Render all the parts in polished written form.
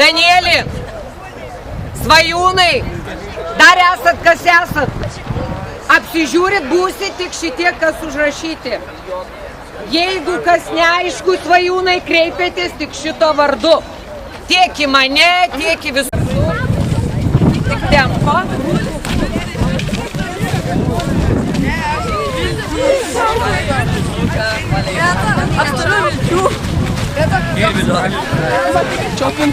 Danielį, Svajūnai, dar esat kas esat. Apsižiūrit, būsit tik šitie, kas užrašyti. Jeigu kas neaišku, Svajūnai, kreipėtės tik šito vardu. Tiek į mane, tiek į visus. Tik tempo. Aš turiu vilčių. Čiopin.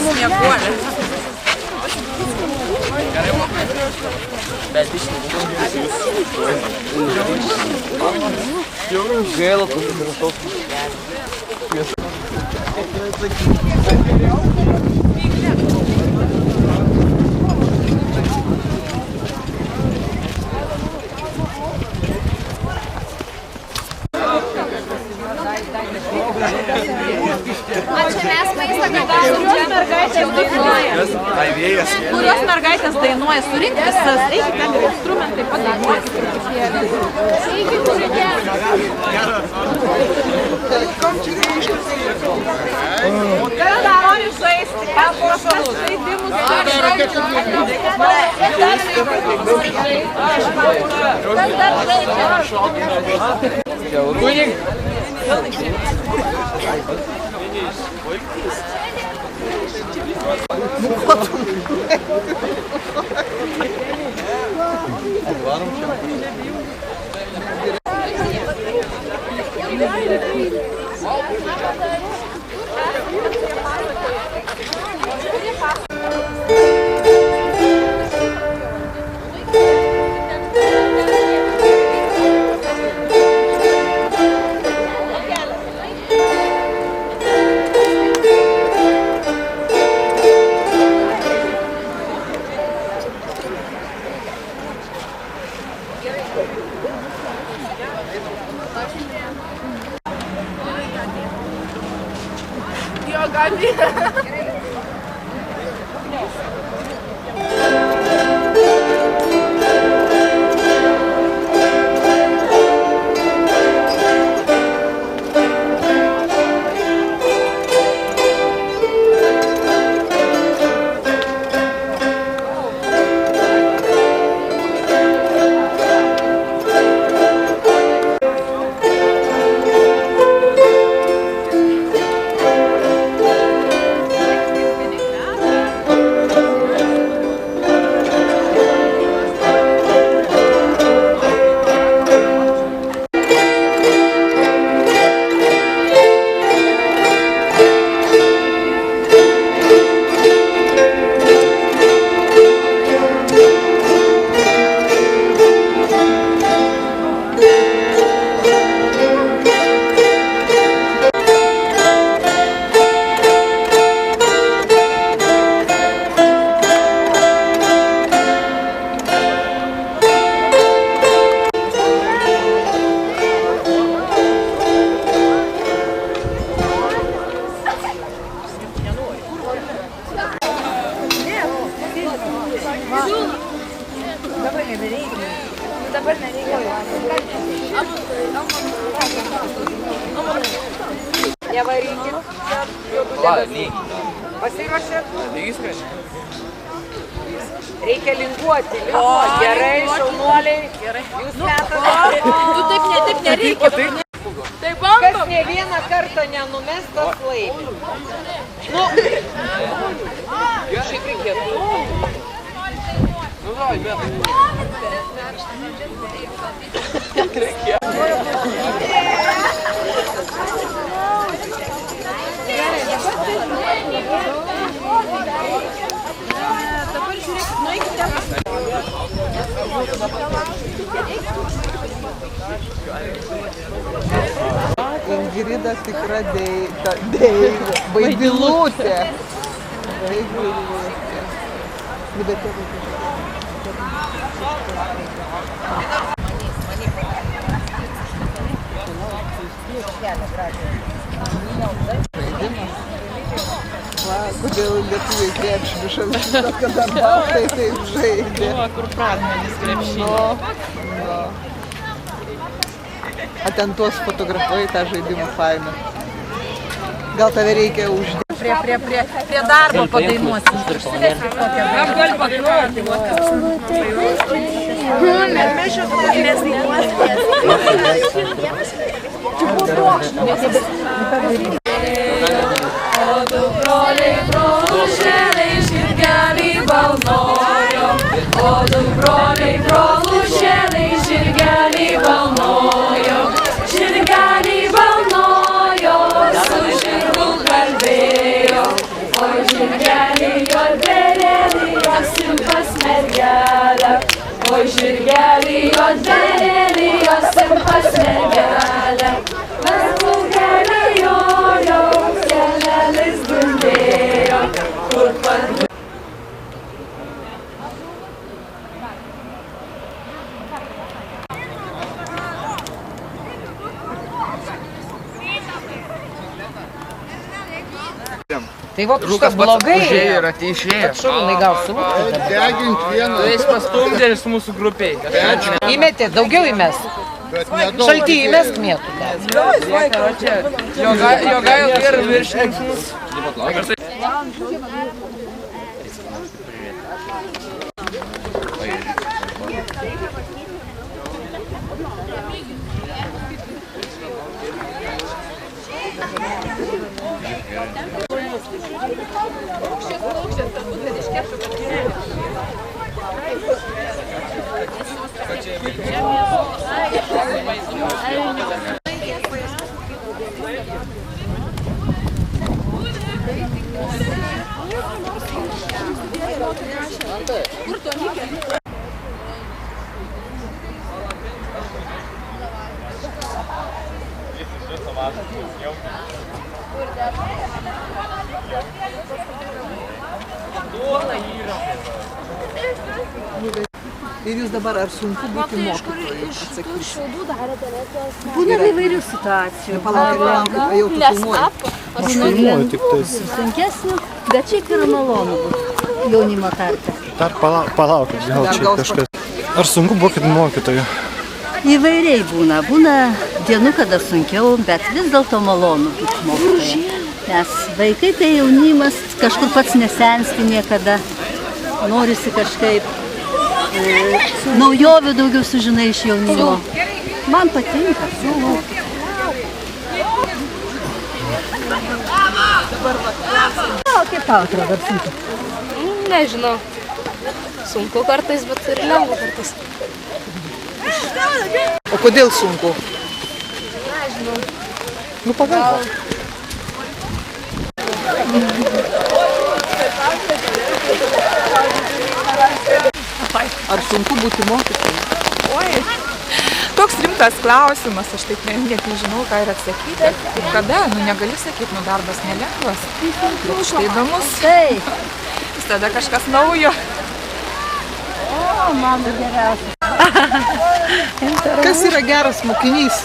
Snieguolė. Bet iš jau gaila pasimiršau. Kurios mergaitės dainuoja, surinkti visas, eikit ten ir instrumentai padainuoja. Kada nori žaisti, paprastas žaidimus. Dabar nereikia. Nevarykit. Pasiruošėt? Reikia linguoti. Gerai, šaunuoliai. Jūs metate. Tu taip nereikia. Kas ne vieną kartą nenumes, tas laimi. Nu, šiaip reikėtų. Nu, davai, metai. Dabar žiūrėk, nueikite. Ingrida tikra deivė, vaidilutė. Kodėl lietuviai krepšinį šalia šito, kada baltai taip žaidė. Kur pradmenis krepšinį. A ten tuos fotografuoji tą žaidimą fainą. Gal tave reikia uždėti? Prie darbo padainuosim. Oi, žirgeli, odverėlį, jos simpas mergelė. Mes plaukelį jojo, kelelis dundėjo, kur pat. Tai va, kažkas blogai. Užėjo ir ateišėjo. Šarūnai gal suvokti. Degink vieną. Tu esi pastumdėlis mūsų grupiai. Įmetė, daugiau įmes. Šaltį įmesk mėtų. Jogail ir viršininkas. Ir jūs dabar ar sunku būti mokytoju? Būna įvairių situacijų. Palaukit, jau tu filmuoji. Aš filmuoju tik tais. Sunkesnių, bet šiaip yra malonu būti jaunimo tarpe. Dar palaukit, gal čia kažkas. Ar sunku būti mokytoju? Įvairiai būna. Būna dienų, kada sunkiau, bet vis dėlto malonu būti mokytoju. Nes vaikai tai jaunimas, kažkur pats nesensti niekada. Norisi kažkaip naujovių daugiau sužinai iš jaunimo. Man patinka, siūlau. O kaip tau atrodo, ar sunku? Nežinau. Sunku kartais, bet ir lengva kartais. O kodėl sunku? Nežinau. Nu, pagalvok. Ar sunku būti mokytoju? Oi, toks rimtas klausimas, aš taip net nežinau, ką ir atsakyti. Ir kada, negali sakyti, darbas nelengvas. Bet štai įdomus. Taip. Tada kažkas naujo. O, man geriausia. Kas yra geras mokinys?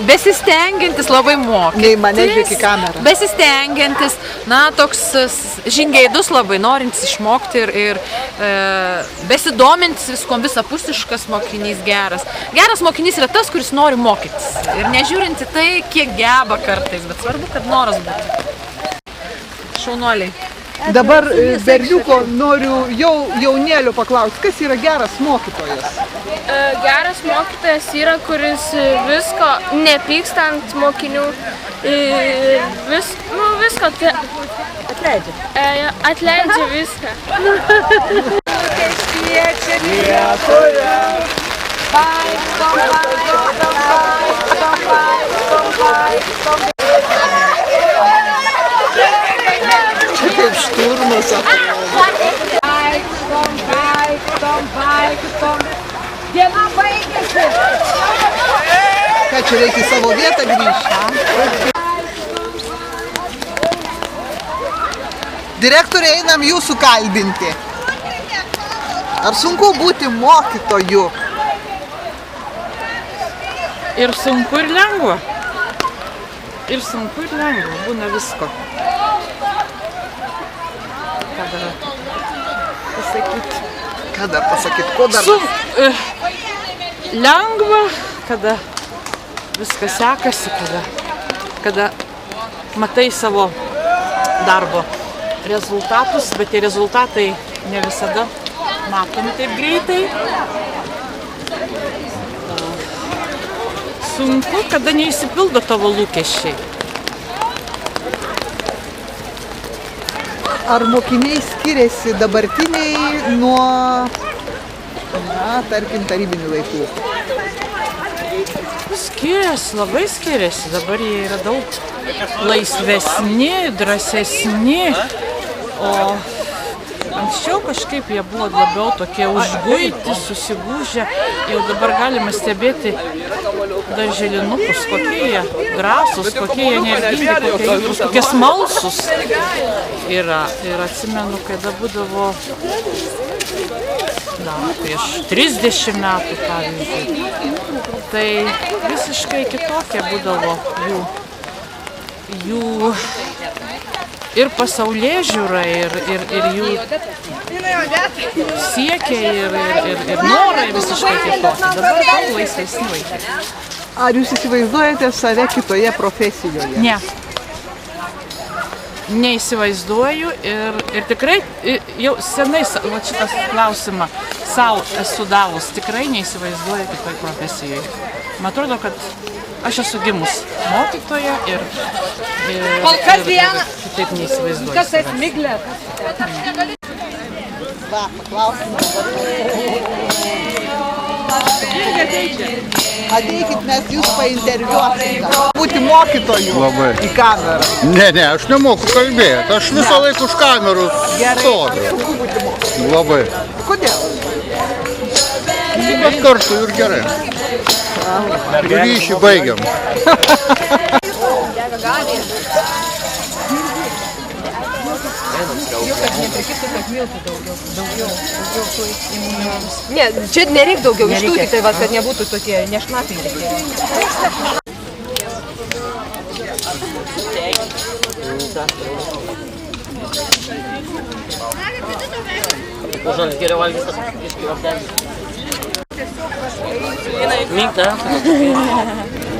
Besistengiantis labai mokytis. Nei mane žiūrėk į kamerą. Besistengiantis, na, toks žingeidus labai, norintis išmokti ir besidomintis viskom, visapusiškas mokinys geras. Geras mokinys yra tas, kuris nori mokytis. Ir nežiūrinti tai, kiek geba kartais, bet svarbu, kad noras būtų. Šaunuoliai. Dabar berniuko noriu jaunėlio paklausti, kas yra geras mokytojas? Geras mokytojas yra, kuris visko nepyksta ant mokinių, visko atleidžia viską. Čia kaip šturmas. Diena baigėsi. Ką čia reikia į savo vietą grįžti? Direktorė, einam jūsų kalbinti. Ar sunku būti mokytoju? Ir sunku, ir lengva. Ir sunku, ir lengva. Būna visko. Ką dar pasakyti? Ką dar pasakyti? Ko dar? Lengva, kada viskas sekasi, kada matai savo darbo rezultatus, bet tie rezultatai ne visada matomi taip greitai. Sunku, kada neįsipildo tavo lūkesčiai. Ar mokiniai skiriasi dabartiniai nuo, tarkim, tarybinių laikų? Skiriasi, labai skiriasi. Dabar jie yra daug laisvesni, drąsesni, o anksčiau kažkaip jie buvo labiau tokie užguiti, susigūžę. Jau dabar galima stebėti darželinukus, kokie jie drąsūs, kokie jie energingi, kokie smalsūs yra. Ir atsimenu, kada būdavo prieš 30 metų, pavyzdžiui, tai visiškai kitokie būdavo jų ir pasaulėžiūra, ir jų siekiai, ir norai visiškai kitokie. Dabar daug laisvesni vaikai. Ar jūs įsivaizduojate save kitoje profesijoje? Ne. Neįsivaizduoju ir tikrai jau senai šitas klausimą savo esu davus. Tikrai neįsivaizduoju kitoje profesijoje. Man atrodo, kad aš esu gimus mokytoja ir kitaip neįsivaizduoju. Kas tai miglė? Va, paklausim. Ateikit, mes jūs painterviuosime. Būti mokytoju į kamerą. Ne, aš nemoku kalbėti. Aš visą laiką už kamerų stoviu. Labai. Kodėl? Bet kartu ir gerai. Ryšį baigiam. Ne, čia nereik daugiau iš tų, tik tai, kad nebūtų tokie nešlapingi. Minta,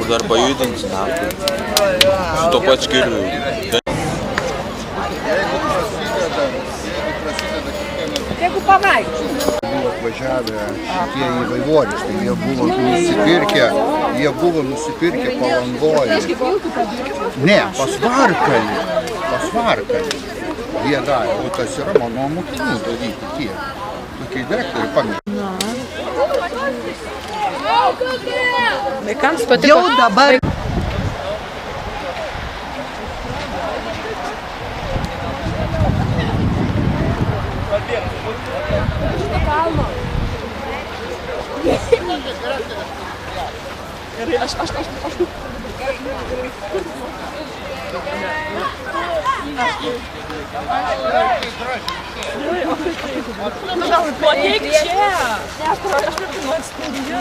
dar pajudinsi naktį. Su to pat skiriu. Jeigu pavaikščiu. Buvo atvažiavę šitie į Vaivorykštę, jie buvo nusipirkę Palangoje. Ne, pas Varkalį. Jie darė, o tas yra mano mokinių daryti tie. Tokie direktoriai pamiršti. Vaikams patiko. Jau dabar. Pateik čia! Aš pirminuoju studiją.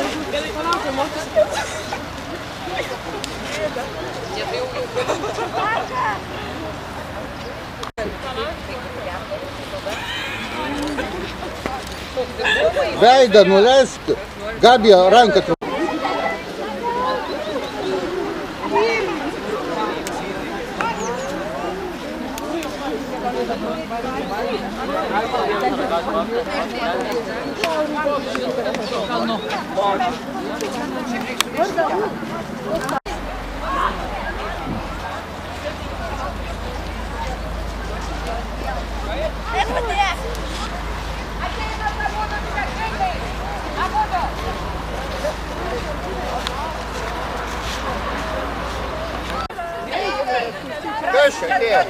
Veidą nuleisk, Gabija ranką. Kas čia atėjo?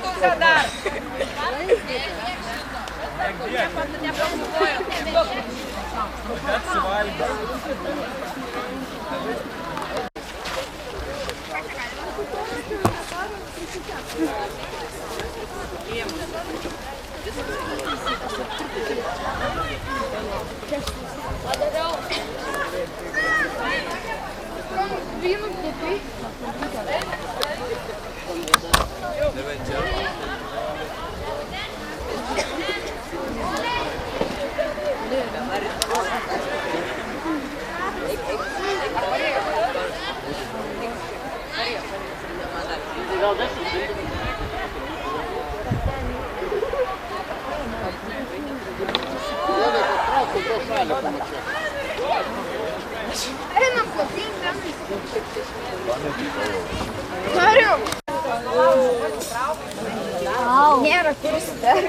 Nėra kur sutarti.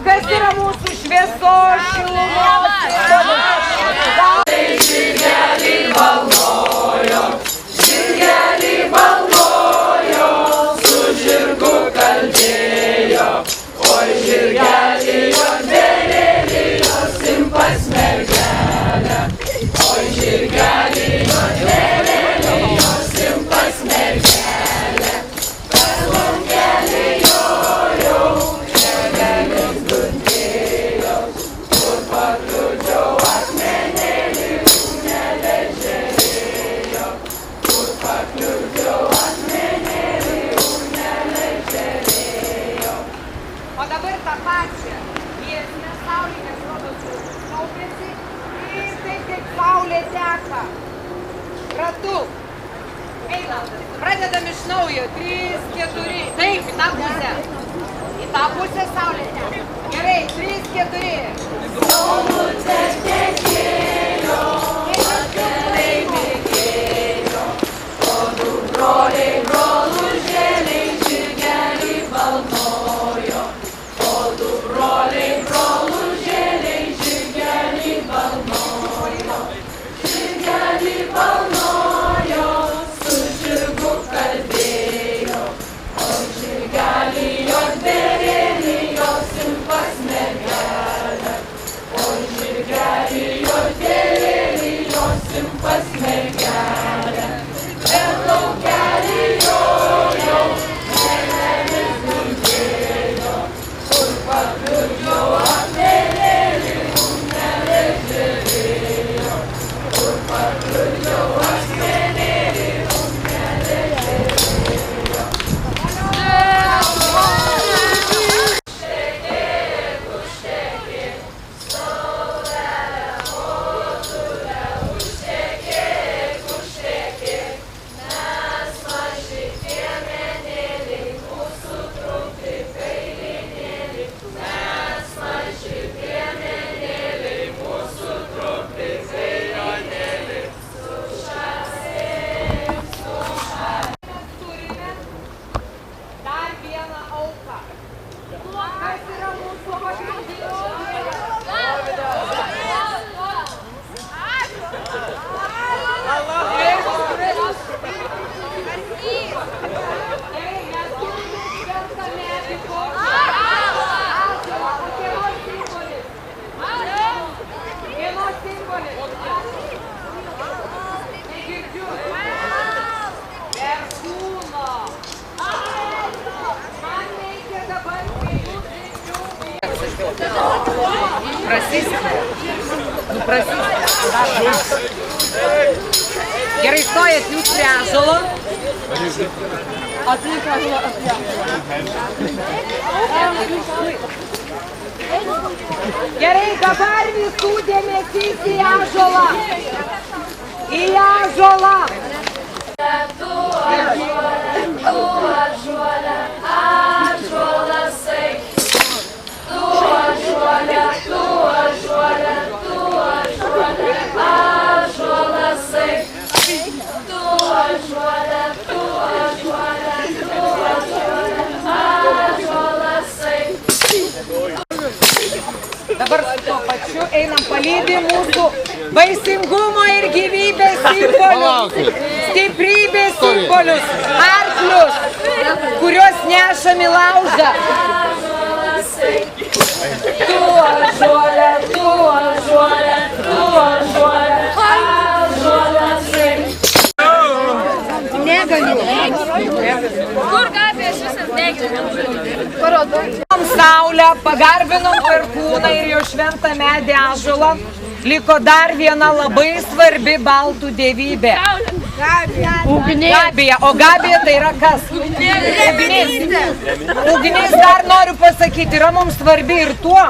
Kas yra mūsų šviesos šilumos? Žirgelį balnojo, su žirgu kalbėjo, oi žirgelį juodvelėlį, simpas mergelė, oi žirgelį juodvelėlį, simpas mergelė, kas langelį jojo, žirgelis dundėjo, kur pakliudžiau akmenėlį, kūnelė žerėjo, kur pakliudžiau akmenėlį, kūnelė žerėjo. O dabar tą pačią giesmę saulinės rodos kaupiasi ir taip kaip saulė teka ratu. Einam, pradedam iš naujo, 3, 4, taip, į tą pusę. Į tą pusę saulė teka. Gerai, 3, 4. Saulutė tekėjo, atkelai mėgėjo, o du broliai brolužėliai žirgelį balnojo, o du broliai brolužėliai žirgelį balnojo, žirgelį balnojo, su žirgu kalbėjo, o žirgelį juodvelėlį, jo simpas mergelė, o žirgelį juodvelėlį, jo simpas mergelė, per laukelį jojo, mergelės dundėjo, kur pakliudžiau akmenėlį, kūnelė žerėjo, kur pakliudžiau akmenėlį, kūnelė žerėjo. Dar vieną auką. Kas yra mūsų Gerai, stojat jūs prie ąžuolo. Aplink ąžuolą. Gerai, dabar visų dėmesys į ąžuolą. Į ąžuolą. Tu ąžuole, ąžuolasai. Tu ąžuole, ąžuolasai. Tu ąžuole, ąžuolasai. Dabar su tuo pačiu einam palydi mūsų vaisingumo ir gyvybės simbolius, stiprybės simbolius, arklius, kuriuos nešam į laužą. Tu ąžuole, ąžuolasai. Negaliu. Kur gabės visas negaliu? Parodau. saulę, pagarbinom perkūną ir jo šventą medį ąžuolą, liko dar viena labai svarbi baltų dievybė. Gabija. O Gabija tai yra kas? Ugnis. Ugnis, dar noriu pasakyti, yra mums svarbi ir tuo,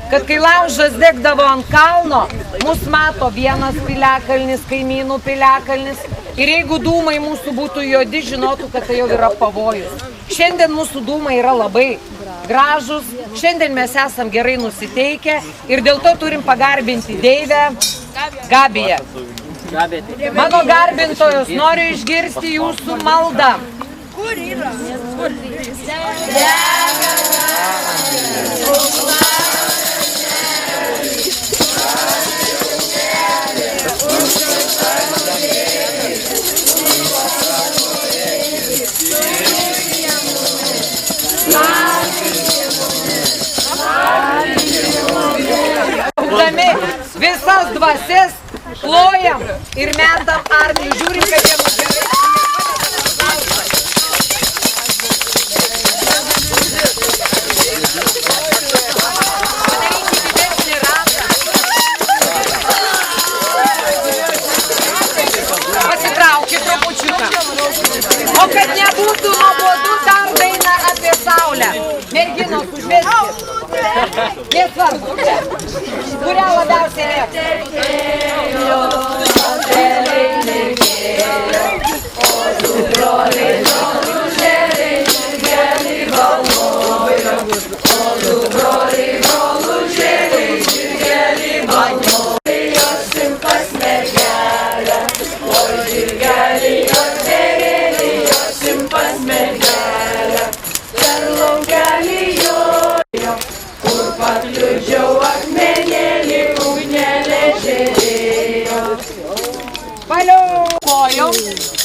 kad kai laužas degdavo ant kalno, mus mato vienas piliakalnis, kaimynų piliakalnis. Ir jeigu dūmai mūsų būtų juodi, žinotų, kad tai jau yra pavojus. Šiandien mūsų dūmai yra labai gražus, šiandien mes esam gerai nusiteikę ir dėl to turim pagarbinti deivę Gabiją. Mano garbintojos, noriu išgirsti jūsų maldą. Kur yra? Visas dvasias plojam ir metam arklį, žiūrim, kad jie mus gerai. Padarykit didesnį ratą. Pasitraukit trupučiuką. O kad nebūtų nuobodu, dar daina apie saulę. Merginos, užveskit. Nesvarbu. Kurią labiausiai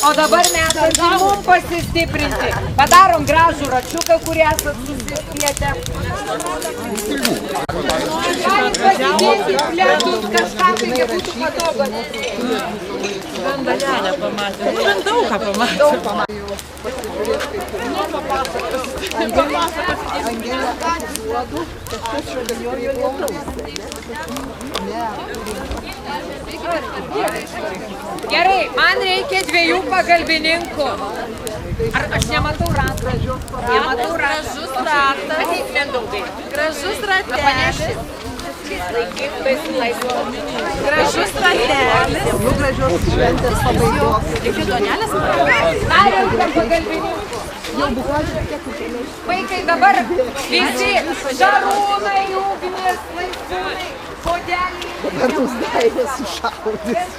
O dabar mes mum pasistiprinti. Padarom gražų račiuką, kurį esat susispietę. Galit pasidėti pledus, kažką tai nebūtų patogu. Vandalelę pamatė. Bent daug ką pamatė. Gerai, man reikia 2 pagalbininkų. Ar aš nematau rato? Nematau rato. Gražus ratas. Ateik, Mindaugai. Gražus ratelis. Gražus ratelis. Jau gražios šventės pabaigos. Iki duonelės pabaigos. Dar reikia pagalbininkų. Vaikai, dabar visi šarūnai, ugnis, laisvūnai, podeliai. Dabar mus daivės sušaudys.